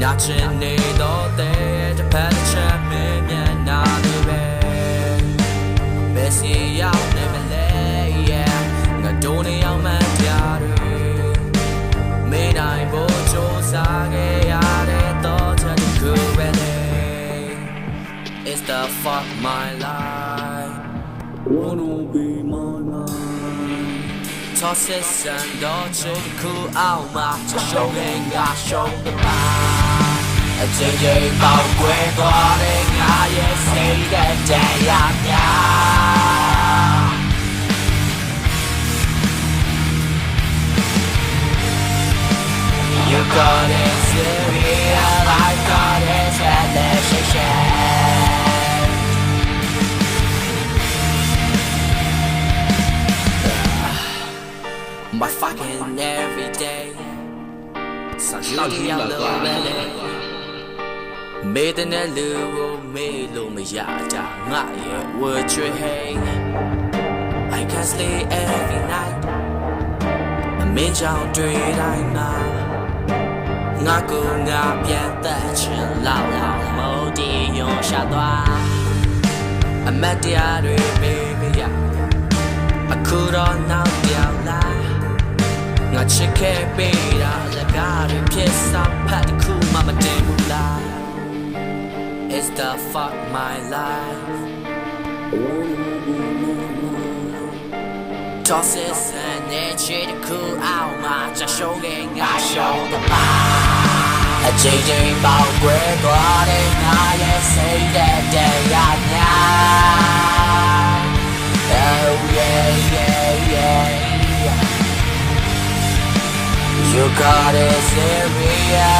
Nachin need all day to pet a champion, not even Bessie out, never lay, yeah. Nadoni out, man, yard. Made I both chose, I get thoughts and cool. It's the fuck my life. Wanna be my mind. Tosses and dodges, cool out, my showing, I show the mind. A JJ about quick warning, I say that day I'm down. You got it serious, I got it relationship. My fucking everyday. Sunshine out the valley. Made in a little yada, not yet what you hate. I can sleep every night. I'm in town, do it, I'm not. Not going up yet, that's your loud, Modi, your shadow. I met the other baby, yeah. I could on now, the lie. Not chick be the got a kiss up at the cool mama didn't lie. It's the fuck my life. Tosses and itchy to cool out my just showing I show the mind. A JJ about quick warning, I say that day I now. Oh yeah, yeah, yeah. You got it serious.